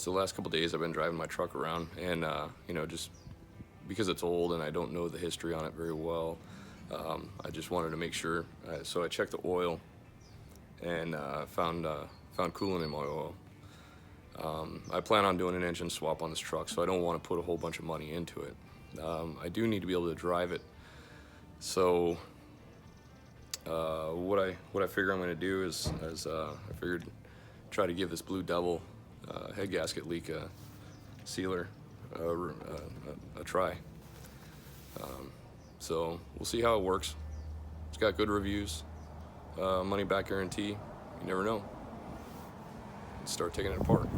So the last couple days I've been driving my truck around, and you know, just because it's old and I don't know the history on it very well, I just wanted to make sure. So I checked the oil and found coolant in my oil. I plan on doing an engine swap on this truck, so I don't want to put a whole bunch of money into it. I do need to be able to drive it. So what I figure I'm going to do is I figured try to give this Blue Devil head gasket leak sealer a try. So we'll see how it works. It's got good reviews, money back guarantee. You never know. Let's start taking it apart.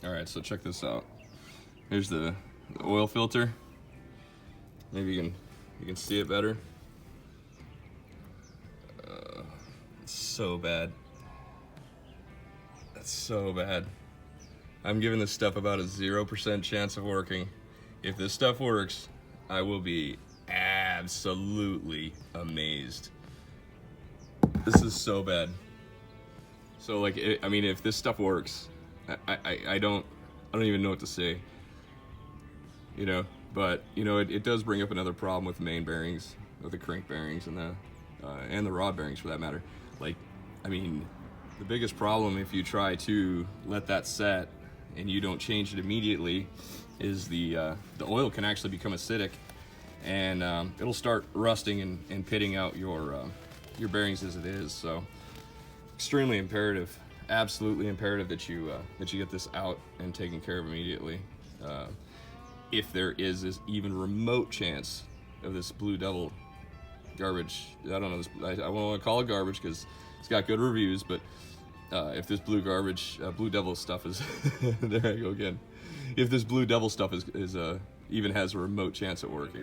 All right, so check this out. Here's the oil filter. Maybe you can see it better. It's so bad. That's so bad. I'm giving this stuff about a 0% chance of working. If this stuff works, I will be absolutely amazed. This is so bad. So like, I mean, if this stuff works, I don't even know what to say. You know, but you know, it does bring up another problem with main bearings, with the crank bearings and the rod bearings for that matter. Like, I mean, the biggest problem if you try to let that set and you don't change it immediately is the oil can actually become acidic, and it'll start rusting and pitting out your bearings as it is. So extremely imperative, absolutely imperative that you get this out and taken care of immediately. If there is this even remote chance of this Blue Devil garbage, I don't know, I don't want to call it garbage because it's got good reviews, but if this Blue Devil stuff is, there I go again. If this Blue Devil stuff is even has a remote chance at working,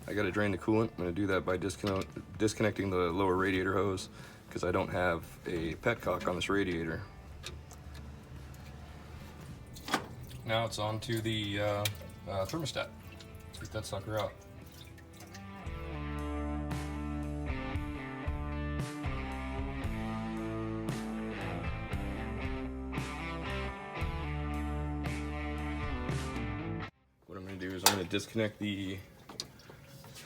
I got to drain the coolant. I'm gonna do that by disconnecting the lower radiator hose because I don't have a petcock on this radiator. Now it's on to the thermostat. Let's get that sucker out. What I'm going to do is I'm going to disconnect the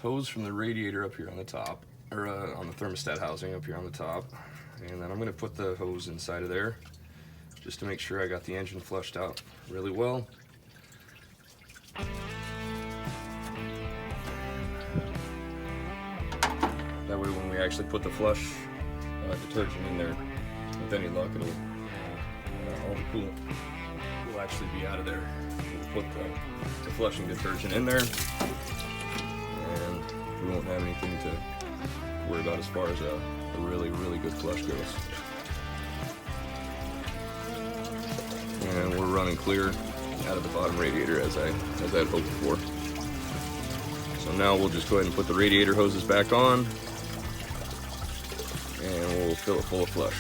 hose from the radiator up here on the top, or on the thermostat housing up here on the top, and then I'm going to put the hose inside of there just to make sure I got the engine flushed out really well. That way when we actually put the flush detergent in there, with any luck, it'll all the coolant will actually be out of there. We'll put the flushing detergent in there, and we won't have anything to worry about as far as a really, really good flush goes. And we're running clear out of the bottom radiator as I had hoped for. So now we'll just go ahead and put the radiator hoses back on, and we'll fill it full of flush.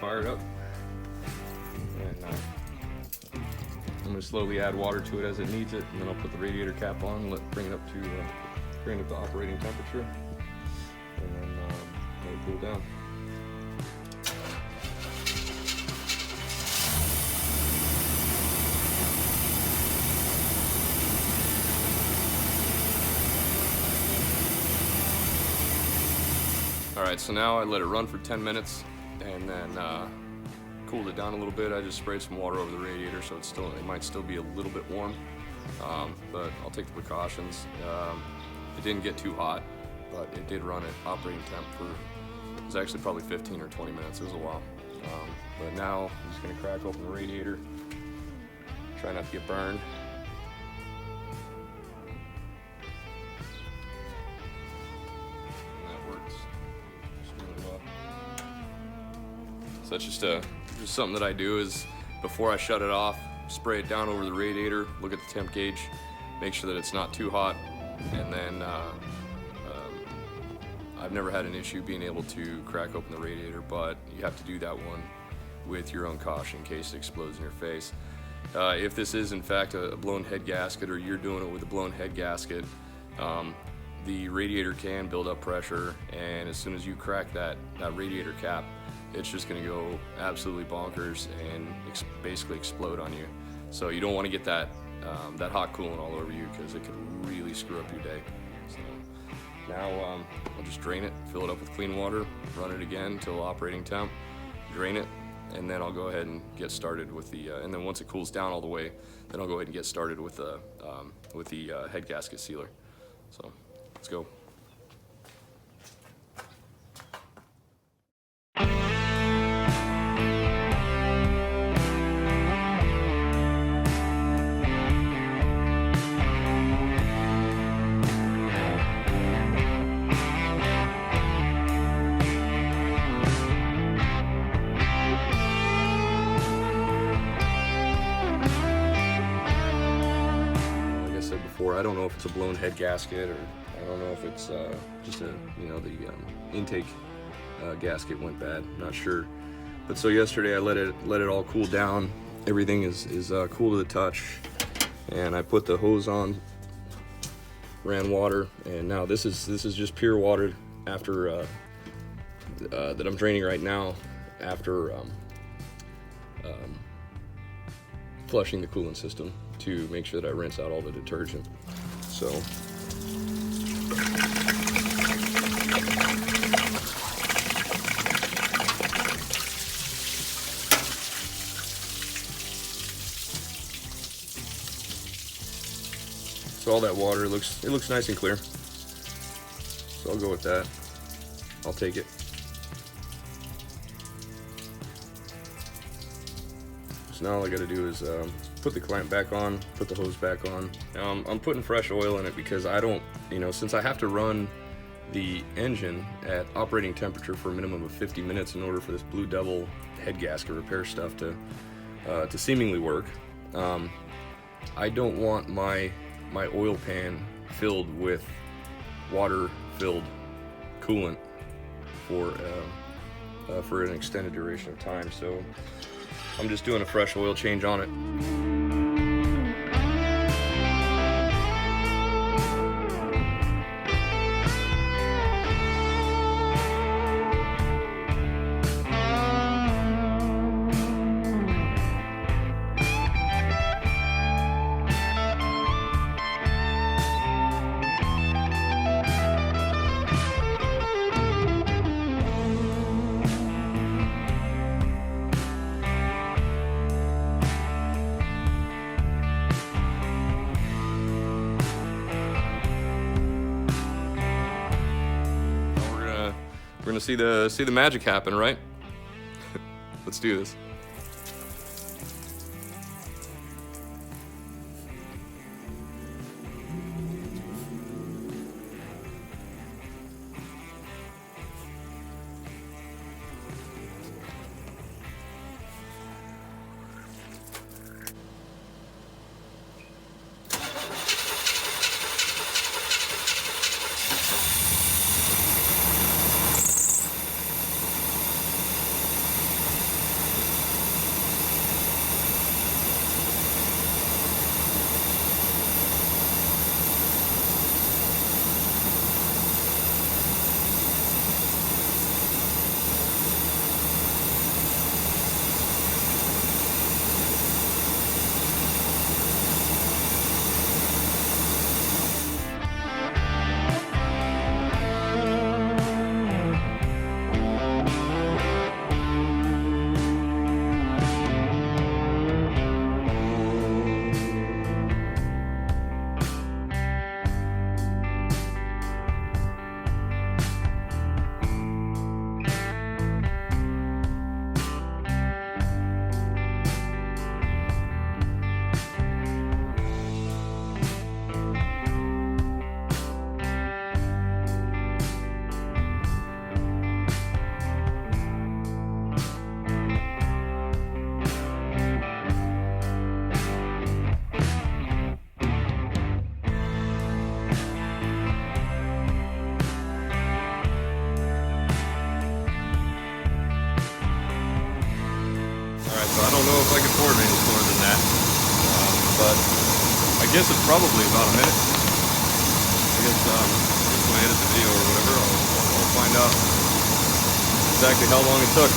Fire it up, and I'm going to slowly add water to it as it needs it, and then I'll put the radiator cap on and bring it up to operating temperature, and then let it cool down. All right, so now I let it run for 10 minutes. And then cooled it down a little bit. I just sprayed some water over the radiator, so it might still be a little bit warm, but I'll take the precautions. It didn't get too hot, but it did run at operating temp for, it was actually probably 15 or 20 minutes. It was a while. But now I'm just going to crack open the radiator, try not to get burned. And that works So that's just something that I do is before I shut it off, spray it down over the radiator, look at the temp gauge, make sure that it's not too hot, and then I've never had an issue being able to crack open the radiator, but you have to do that one with your own caution in case it explodes in your face. If this is in fact a blown head gasket, or you're doing it with a blown head gasket, the radiator can build up pressure, and as soon as you crack that radiator cap, it's just going to go absolutely bonkers and basically explode on you. So you don't want to get that hot coolant all over you, because it could really screw up your day. So now I'll just drain it, fill it up with clean water, run it again until operating temp, drain it, and then I'll go ahead and get started with the, and then once it cools down all the way, then I'll go ahead and get started with the head gasket sealer. So let's go. I don't know if it's a blown head gasket, or I don't know if it's just the intake gasket went bad. Not sure. But so yesterday I let it all cool down. Everything is cool to the touch, and I put the hose on, ran water, and now this is just pure water after that I'm draining right now after flushing the coolant system to make sure that I rinse out all the detergent. So all that water looks nice and clear. So I'll go with that. I'll take it. So now all I got to do is put the clamp back on, put the hose back on. I'm putting fresh oil in it because I don't, since I have to run the engine at operating temperature for a minimum of 50 minutes in order for this Blue Devil head gasket repair stuff to seemingly work. I don't want my oil pan filled with water-filled coolant for an extended duration of time. So I'm just doing a fresh oil change on it. We're gonna see the magic happen, right? Let's do this. I don't know if I can afford any more than that. But I guess it's probably about a minute. I guess when I edit the video or whatever, I'll find out exactly how long it took.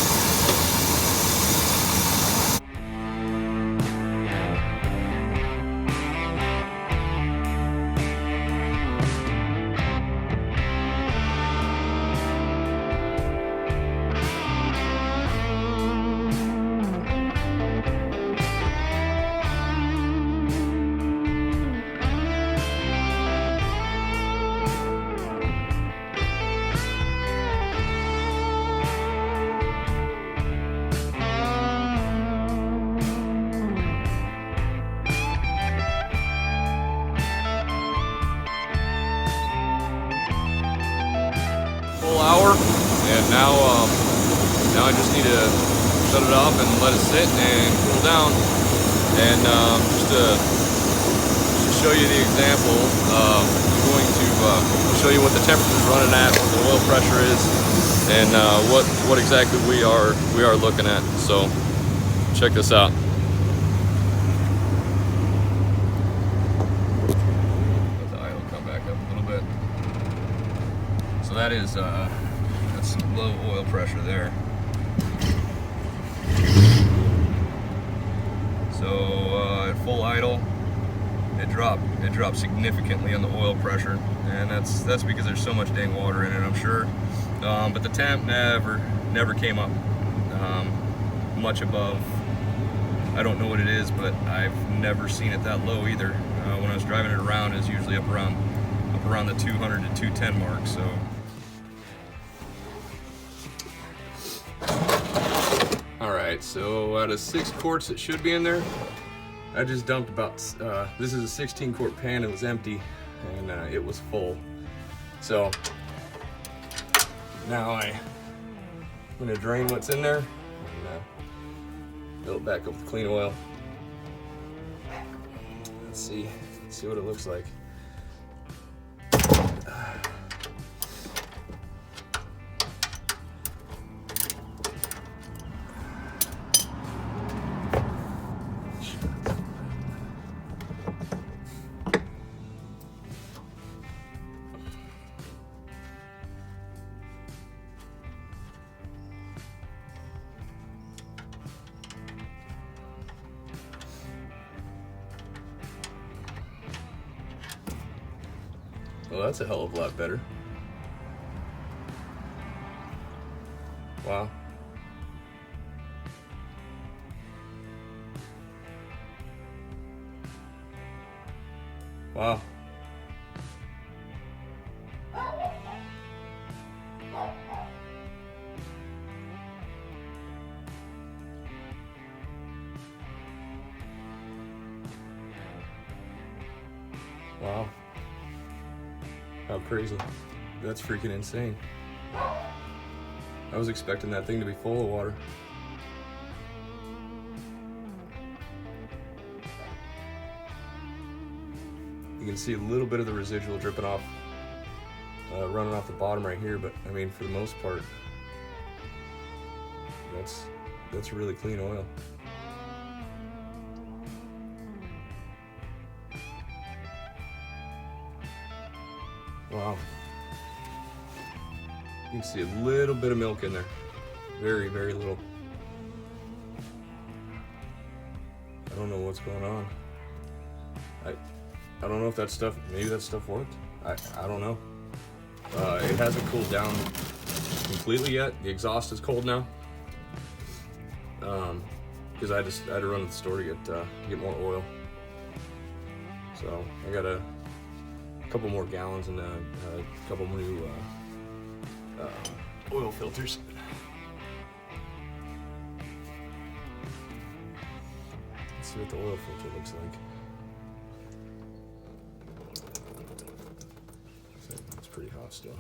Full hour, and now I just need to shut it off and let it sit and cool down. And just to show you the example, I'm going to show you what the temperature is running at, what the oil pressure is, and what exactly we are looking at. So check this out. Let the idle come back up a little bit. So that is that's low oil pressure there. So at full idle, it dropped significantly on the oil pressure, and that's because there's so much dang water in it, I'm sure. But the temp never came up much above. I don't know what it is, but I've never seen it that low either. When I was driving it around, it's usually up around the 200 to 210 mark. So. Alright, so out of 6 quarts that should be in there, I just dumped about, this is a 16 quart pan, it was empty, and it was full. So, now I'm going to drain what's in there, and fill it back up with clean oil. Let's see what it looks like. Well, that's a hell of a lot better. Wow. Wow. Wow. How crazy. That's freaking insane. I was expecting that thing to be full of water. You can see a little bit of the residual dripping off, running off the bottom right here, but I mean, for the most part, that's really clean oil. Wow. You can see a little bit of milk in there. Very, very little. I don't know what's going on. I don't know if that stuff, maybe that stuff worked. I don't know. It hasn't cooled down completely yet. The exhaust is cold now. Because I had to run to the store to get more oil. So I got a couple more gallons and a couple new oil filters. Let's see what the oil filter looks like. It's pretty hot still.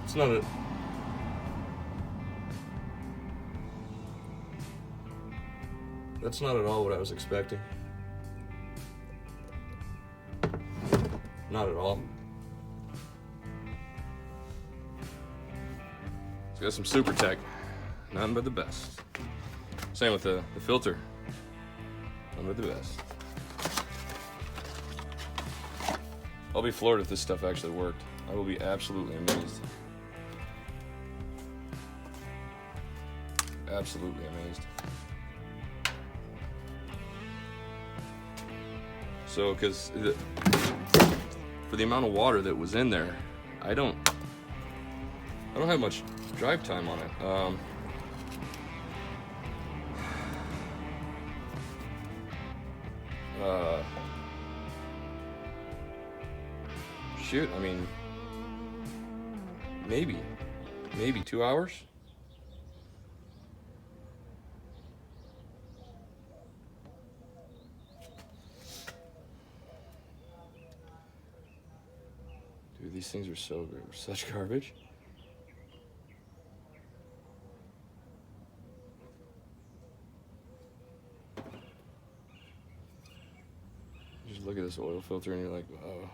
It's not a... That's not at all what I was expecting. Not at all. It's got some super tech. None but the best. Same with the filter. None but the best. I'll be floored if this stuff actually worked. I will be absolutely amazed. Absolutely amazed. So, because for the amount of water that was in there, I don't have much drive time on it. Shoot, I mean, maybe 2 hours. Dude, these things are so good. Such garbage. You just look at this oil filter and you're like, oh.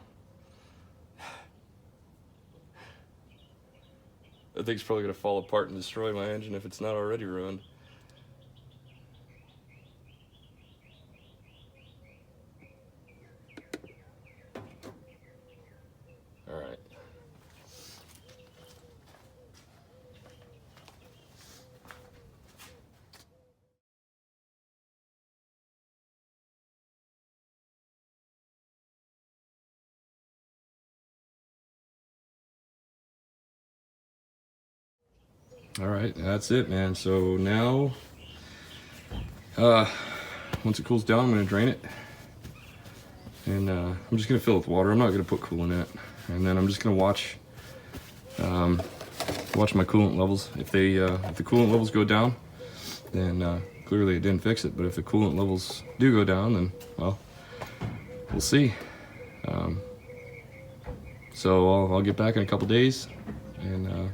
That thing's probably gonna fall apart and destroy my engine if it's not already ruined. All right. All right, that's it, man. So now, once it cools down, I'm gonna drain it, and I'm just gonna fill it with water. I'm not gonna put coolant in it, and then I'm just gonna watch my coolant levels. If the coolant levels go down, then clearly it didn't fix it. But if the coolant levels do go down, then well, we'll see. So I'll get back in a couple days and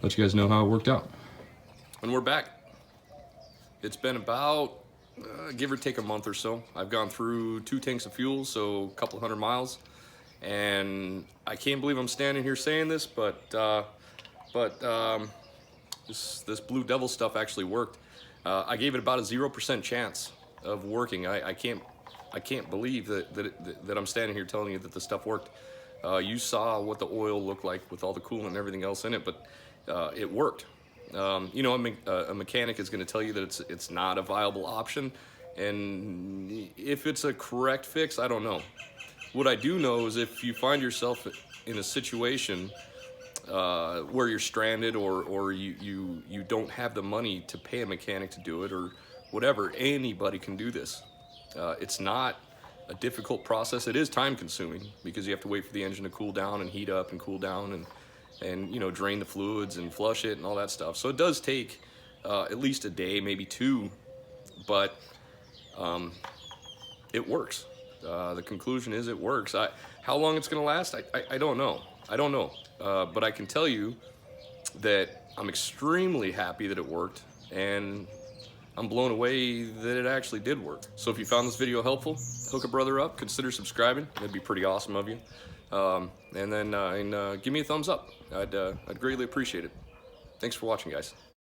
let you guys know how it worked out. And we're back. It's been about, give or take a month or so. I've gone through 2 tanks of fuel, so a couple 100 miles. And I can't believe I'm standing here saying this, but this Blue Devil stuff actually worked. I gave it about a 0% chance of working. I can't believe that I'm standing here telling you that the stuff worked. You saw what the oil looked like with all the coolant and everything else in it, but it worked. You know, a mechanic is going to tell you that it's not a viable option, and if it's a correct fix, I don't know. What I do know is if you find yourself in a situation where you're stranded or you don't have the money to pay a mechanic to do it or whatever, anybody can do this. It's not a difficult process. It is time consuming because you have to wait for the engine to cool down and heat up and cool down and you know, drain the fluids and flush it and all that stuff. So it does take at least a day, maybe 2, but it works. The conclusion is it works. How long it's gonna last, I don't know. I don't know, but I can tell you that I'm extremely happy that it worked, and I'm blown away that it actually did work. So if you found this video helpful, hook a brother up, consider subscribing. That'd be pretty awesome of you. And then give me a thumbs up. I'd greatly appreciate it. Thanks for watching, guys.